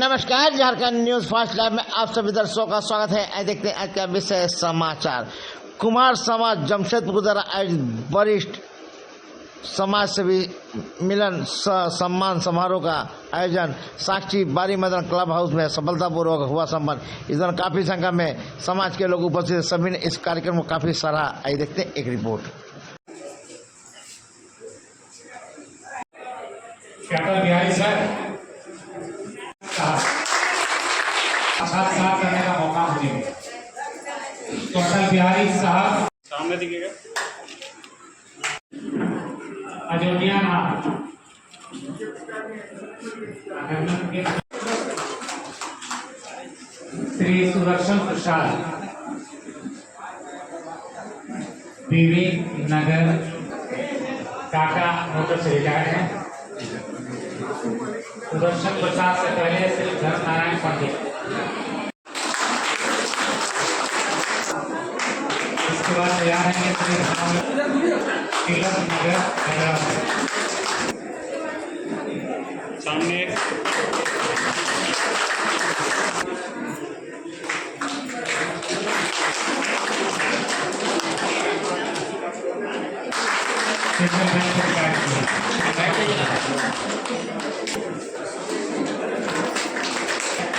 नमस्कार, Jharkhand news fast live में आप सभी दर्शकों का स्वागत है। आज देखते हैं आज का विषय समाचार। कुमार समाज जमशेदपुर द्वारा आयोजित वरिष्ठ समाज सेवी मिलन सम्मान समारोह का आयोजन साक्षी बारी मैदान क्लब हाउस में सफलतापूर्वक हुआ संपन्न। इस दौरान काफी संख्या में समाज के लोग उपस्थित, सभी ने इस कार्यक्रम को काफी सराहा। आइए देखते हैं एक रिपोर्ट। साथ करने का मौका मुझे तो अटल बिहारी साहब सामने दिखेगा। अयोध्या श्री सुदर्शन प्रसाद बीवी नगर टाटा मोटर से रिटायर्ड है। सुदर्शन प्रसाद से पहले श्री धर्म नारायण पंडित, इसके बाद तैयार है श्री तिलक नगर हैदराबाद। सामने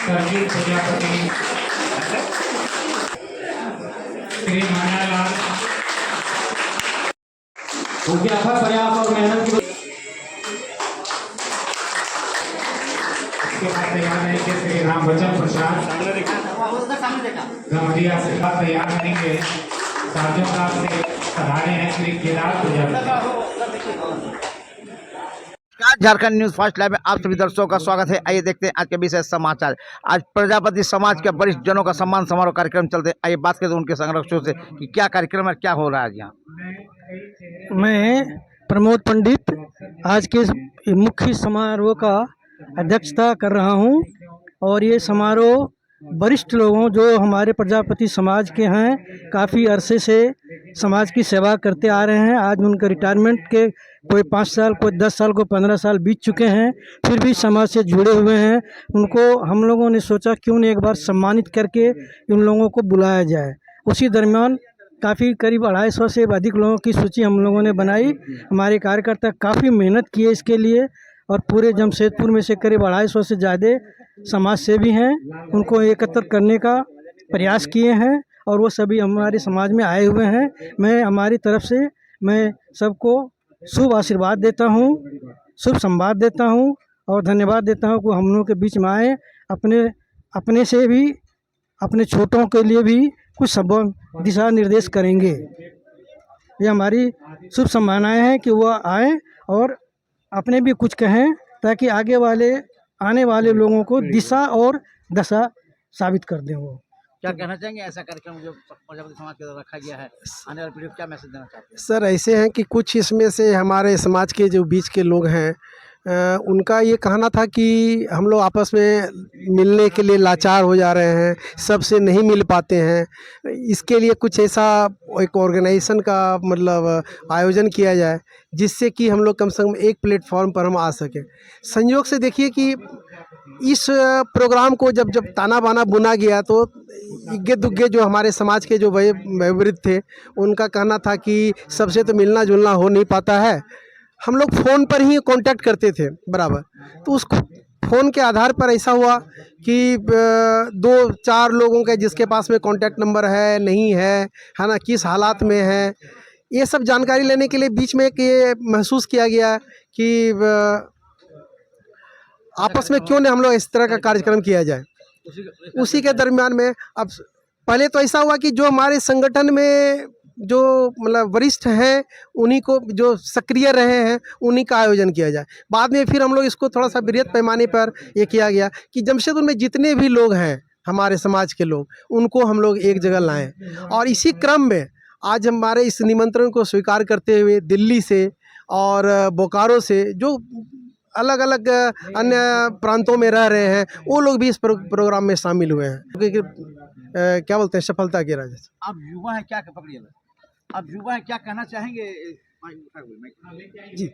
सरजीत प्रजापति, श्री मायालाल, उनके अथक प्रयास और मेहनत की तैयार रहेंगे श्री राम बच्चन प्रसाद, सामने देखा। गमरिया से तैयार रहेंगे साजों का से सहारे हैं Shri Kedar Prajapati. Jharkhand news fast live में आप सभी दर्शकों का स्वागत है। आइए देखते हैं आज के विषय समाचार। आज प्रजापति समाज के वरिष्ठ जनों का सम्मान समारोह कार्यक्रम चलते हैं। आइए बात करते हैं उनके संरक्षकों से कि क्या कार्यक्रम है, क्या हो रहा है आज यहाँ। मैं प्रमोद पंडित आज के मुख्य समारोह का अध्यक्षता कर रहा हूँ और ये समारोह वरिष्ठ लोगों जो हमारे प्रजापति समाज के हैं, काफ़ी अरसे से समाज की सेवा करते आ रहे हैं। आज उनके रिटायरमेंट के कोई 5 साल, कोई 10 साल, कोई 15 साल बीत चुके हैं, फिर भी समाज से जुड़े हुए हैं। उनको हम लोगों ने सोचा क्यों नहीं एक बार सम्मानित करके उन लोगों को बुलाया जाए। उसी दरमियान काफ़ी करीब 250 से अधिक लोगों की सूची हम लोगों ने बनाई। हमारे कार्यकर्ता काफ़ी मेहनत किए इसके लिए और पूरे जमशेदपुर में से करीब 250 से ज़्यादा समाज सेवी हैं, उनको एकत्र करने का प्रयास किए हैं और वो सभी हमारे समाज में आए हुए हैं। मैं हमारी तरफ से मैं सबको शुभ आशीर्वाद देता हूँ, शुभ संवाद देता हूँ और धन्यवाद देता हूँ कि हम लोगों के बीच में आए। अपने से भी अपने छोटों के लिए भी कुछ सब दिशा निर्देश करेंगे। ये हमारी शुभ संभावनाएं हैं कि वो आए और अपने भी कुछ कहें ताकि आने वाले लोगों को दिशा और दशा साबित कर दें। वो क्या कहना चाहेंगे ऐसा कार्यक्रम जो प्रजापति समाज के द्वारा रखा गया है, आने वाली पीढ़ी को क्या मैसेज देना चाहते हैं? सर ऐसे हैं कि कुछ इसमें से हमारे समाज के जो बीच के लोग हैं उनका ये कहना था कि हम लोग आपस में मिलने के लिए लाचार हो जा रहे हैं, सबसे नहीं मिल पाते हैं। इसके लिए कुछ ऐसा एक ऑर्गेनाइजेशन का मतलब आयोजन किया जाए जिससे कि हम लोग कम से कम एक प्लेटफॉर्म पर हम आ सकें। संयोग से देखिए कि इस प्रोग्राम को जब ताना बाना बुना गया तो इग्गे दुग्गे जो हमारे समाज के जो वयोवृद्ध थे उनका कहना था कि सबसे तो मिलना जुलना हो नहीं पाता है, हम लोग फ़ोन पर ही कांटेक्ट करते थे बराबर। तो उस फ़ोन के आधार पर ऐसा हुआ कि 2-4 लोगों के जिसके पास में कांटेक्ट नंबर है नहीं है ना, किस हालात में है, ये सब जानकारी लेने के लिए बीच में ये महसूस किया गया कि आपस में क्यों नहीं हम लोग इस तरह का कार्यक्रम किया जाए। उसी के दरमियान में अब पहले तो ऐसा हुआ कि जो हमारे संगठन में जो मतलब वरिष्ठ हैं उन्हीं को जो सक्रिय रहे हैं उन्हीं का आयोजन किया जाए। बाद में फिर हम लोग इसको थोड़ा सा बृहत पैमाने पर ये किया गया कि जमशेदपुर में जितने भी लोग हैं हमारे समाज के लोग उनको हम लोग एक जगह लाएं। और इसी क्रम में आज हमारे इस निमंत्रण को स्वीकार करते हुए दिल्ली से और बोकारो से जो अलग अलग अन्य प्रांतों में रह रहे हैं वो लोग भी इस प्रोग्राम में शामिल हुए हैं क्योंकि क्या बोलते हैं सफलता की राज। आप युवा हैं, क्या पकड़िए, आप युवा हैं, क्या कहना चाहेंगे जी,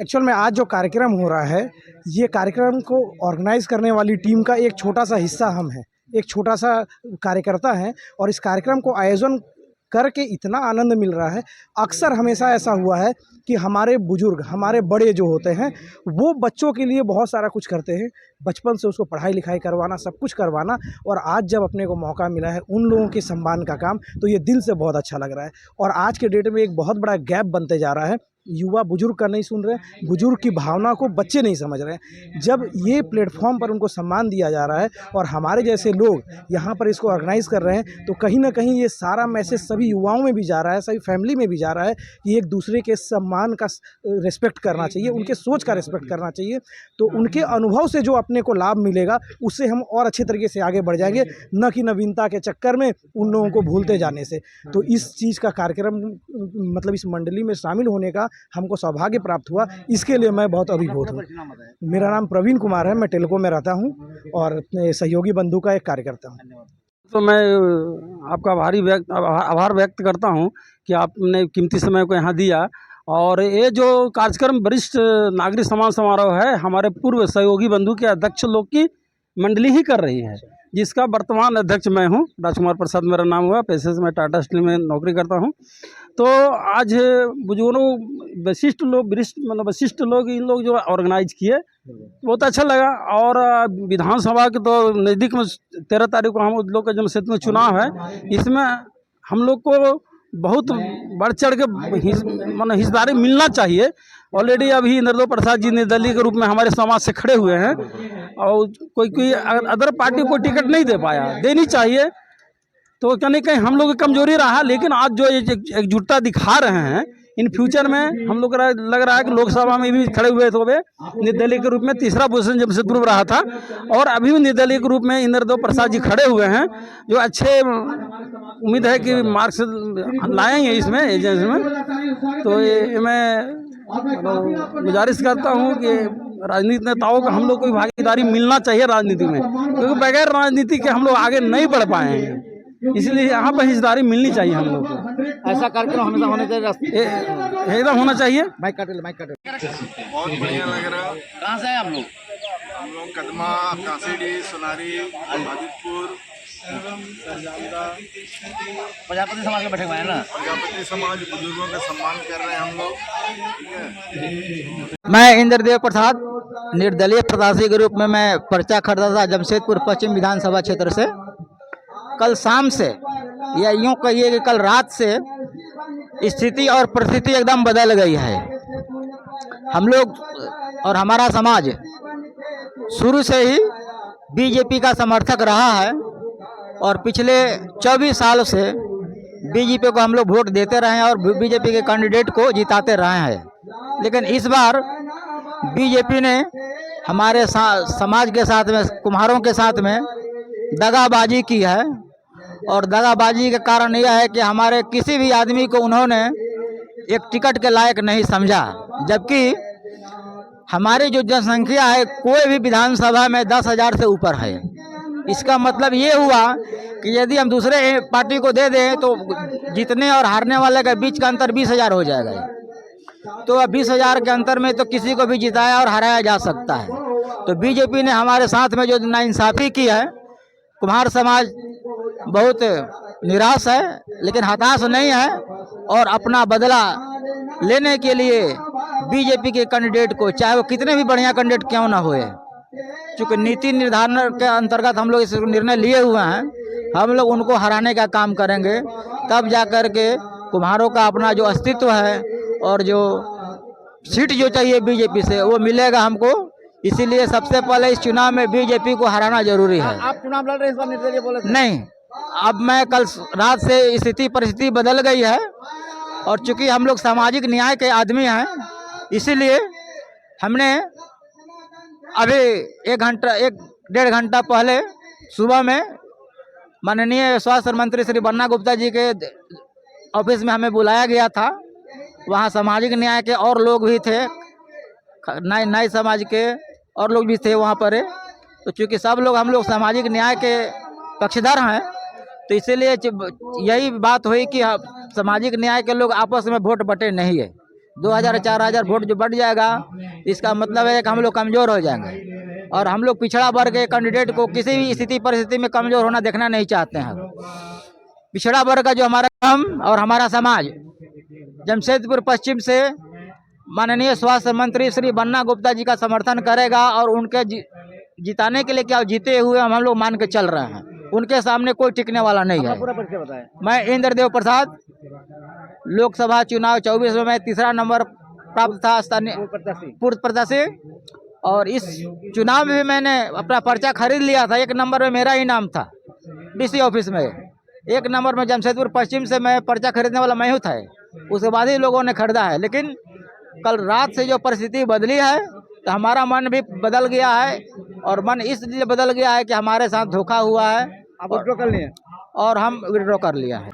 एक्चुअल में आज जो कार्यक्रम हो रहा है, ये कार्यक्रम को ऑर्गेनाइज करने वाली टीम का एक छोटा सा हिस्सा हम हैं, एक छोटा सा कार्यकर्ता हैं और इस कार्यक्रम को आयोजन करके इतना आनंद मिल रहा है। अक्सर हमेशा ऐसा हुआ है कि हमारे बुजुर्ग, हमारे बड़े जो होते हैं, वो बच्चों के लिए बहुत सारा कुछ करते हैं, बचपन से उसको पढ़ाई लिखाई करवाना, सब कुछ करवाना, और आज जब अपने को मौका मिला है उन लोगों के सम्मान का काम, तो ये दिल से बहुत अच्छा लग रहा है। और आज के डेट में एक बहुत बड़ा गैप बनते जा रहा है, युवा बुजुर्ग का नहीं सुन रहे, बुजुर्ग की भावना को बच्चे नहीं समझ रहे हैं। जब ये प्लेटफॉर्म पर उनको सम्मान दिया जा रहा है और हमारे जैसे लोग यहाँ पर इसको ऑर्गेनाइज कर रहे हैं, तो कहीं ना कहीं ये सारा मैसेज सभी युवाओं में भी जा रहा है, सभी फैमिली में भी जा रहा है कि एक दूसरे के सम्मान का रिस्पेक्ट करना चाहिए, उनके सोच का रिस्पेक्ट करना चाहिए। तो उनके अनुभव से जो अपने को लाभ मिलेगा, उससे हम और अच्छे तरीके से आगे बढ़ जाएंगे, न कि नवीनता के चक्कर में उन लोगों को भूलते जाने से। तो इस चीज़ का कार्यक्रम, मतलब इस मंडली में शामिल होने का हमको सौभाग्य प्राप्त हुआ, इसके लिए मैं बहुत अभिभूत हूँ। मेरा नाम प्रवीण कुमार है, मैं टेलको में रहता हूँ और अपने सहयोगी बंधु का एक कार्यकर्ता हूँ। तो मैं आपका आभार व्यक्त करता हूँ कि आपने कीमती समय को यहाँ दिया। और ये जो कार्यक्रम वरिष्ठ नागरिक सम्मान समारोह है, हमारे पूर्व सहयोगी बंधु के अध्यक्ष लोग की मंडली ही कर रही है, जिसका वर्तमान अध्यक्ष मैं हूँ। राजकुमार प्रसाद मेरा नाम हुआ, पेशे से मैं टाटा स्टील में नौकरी करता हूँ। तो आज बुजुर्गों, वरिष्ठ लोग इन लोग जो ऑर्गेनाइज किए, बहुत अच्छा लगा। और विधानसभा के तो नज़दीक में 13 तारीख को हम लोग का जमशेदपुर में चुनाव है, इसमें हम लोग को बहुत बढ़ चढ़ के हिस्सेदारी मिलना चाहिए। ऑलरेडी अभी इंद्रदेव प्रसाद जी निर्दलीय के रूप में हमारे समाज से खड़े हुए हैं और कोई अदर पार्टी को टिकट नहीं दे पाया, देनी चाहिए। तो कहीं कहीं हम लोग की कमजोरी रहा, लेकिन आज जो एकजुटता दिखा रहे हैं, इन फ्यूचर में हम लोग लग रहा है कि लोकसभा में भी खड़े हुए थे, निर्दलीय के रूप में तीसरा पोजीशन जमशेदपुर में रहा था, और अभी भी निर्दलीय के रूप में इंद्रदेव प्रसाद जी खड़े हुए हैं, जो अच्छे उम्मीद है कि मार्क्स लाएंगे इसमें एजेंसी में। तो ये मैं गुजारिश करता हूँ कि राजनीतिक नेताओं का हम लोग को भागीदारी मिलना चाहिए राजनीति में, क्योंकि बगैर राजनीति के हम लोग आगे नहीं बढ़ पाएंगे, इसलिए यहाँ पर हिस्सेदारी मिलनी चाहिए हम लोग को। ऐसा कार्यक्रम हमेशा होने चाहिए, एकदम होना चाहिए। माइक काटे। बहुत बढ़िया लग रहा। कहाँ से हैं आप लोग? हम लोग कदमा, कांसीडी, सोनारी, आदितपुर, प्रजापति समाज के बैठे हुए हैं ना। प्रजापति समाज बुजुर्गों का सम्मान कर रहे हैं हम लोग, ठीक है। मैं इंद्रदेव प्रसाद, निर्दलीय प्रत्याशी के रूप में मैं पर्चा खरीदा था जमशेदपुर पश्चिम विधानसभा क्षेत्र से। कल शाम से, या यूँ कहिए कि कल रात से स्थिति और परिस्थिति एकदम बदल गई है। हम लोग और हमारा समाज शुरू से ही बीजेपी का समर्थक रहा है और पिछले 24 साल से बीजेपी को हम लोग वोट देते रहे हैं और बीजेपी के कैंडिडेट को जिताते रहे हैं। लेकिन इस बार बीजेपी ने हमारे समाज के साथ में, कुम्हारों के साथ में दगाबाजी की है, और दगाबाजी के कारण यह है कि हमारे किसी भी आदमी को उन्होंने एक टिकट के लायक नहीं समझा, जबकि हमारी जो जनसंख्या है कोई भी विधानसभा में 10,000 से ऊपर है। इसका मतलब ये हुआ कि यदि हम दूसरे पार्टी को दे दें तो जीतने और हारने वाले के बीच का अंतर 20,000 हो जाएगा। तो अब 20,000 के अंतर में तो किसी को भी जिताया और हराया जा सकता है। तो बीजेपी ने हमारे साथ में जो नाइंसाफ़ी की है, कुम्हार समाज बहुत निराश है, लेकिन हताश नहीं है, और अपना बदला लेने के लिए बीजेपी के कैंडिडेट को, चाहे वो कितने भी बढ़िया कैंडिडेट क्यों ना होए, चूँकि नीति निर्धारण के अंतर्गत हम लोग इस निर्णय लिए हुए हैं, हम लोग उनको हराने का काम करेंगे। तब जा कर के कुम्हारों का अपना जो अस्तित्व है और जो सीट जो चाहिए बीजेपी से वो मिलेगा हमको। इसीलिए सबसे पहले इस चुनाव में बीजेपी को हराना जरूरी है। आप चुनाव लड़ रहे हैं, इस बार निर्दलीय बोले थे? नहीं, अब मैं कल रात से स्थिति परिस्थिति बदल गई है, और चूंकि हम लोग सामाजिक न्याय के आदमी हैं, इसीलिए हमने अभी 1-1.5 घंटा पहले सुबह में माननीय स्वास्थ्य मंत्री श्री बन्ना गुप्ता जी के ऑफिस में हमें बुलाया गया था। वहाँ सामाजिक न्याय के और लोग भी थे, नाई समाज के और लोग भी थे वहाँ पर। तो चूँकि सब लोग हम लोग सामाजिक न्याय के पक्षधर हैं, तो इसीलिए यही बात हुई कि सामाजिक न्याय के लोग आपस में वोट बटे नहीं है। 2000-4000 वोट जो बढ़ जाएगा, इसका मतलब है कि हम लोग कमज़ोर हो जाएंगे। और हम लोग पिछड़ा वर्ग के कैंडिडेट को किसी भी स्थिति परिस्थिति में कमज़ोर होना देखना नहीं चाहते हैं। पिछड़ा वर्ग का जो हमारा हम और हमारा समाज जमशेदपुर पश्चिम से माननीय स्वास्थ्य मंत्री श्री बन्ना गुप्ता जी का समर्थन करेगा और उनके जिताने के लिए क्या जीते हुए हम लोग मान के चल रहे हैं। उनके सामने कोई टिकने वाला नहीं है। पूरा परिचय बताएं। मैं इंद्रदेव प्रसाद, लोकसभा चुनाव 24 में मैं तीसरा नंबर प्राप्त था, स्थानीय पूर्व प्रत्याशी। और इस चुनाव में भी मैंने अपना पर्चा खरीद लिया था। 1 नंबर में मेरा ही नाम था डीसी ऑफिस में। 1 नंबर में जमशेदपुर पश्चिम से मैं पर्चा खरीदने वाला मैं ही था। उसके बाद ही लोगों ने खरीदा है। लेकिन कल रात से जो परिस्थिति बदली है तो हमारा मन भी बदल गया है। और मन इसलिए बदल गया है कि हमारे साथ धोखा हुआ है। आप विड्रॉ कर लिए? और हम विड्रॉ कर लिया है।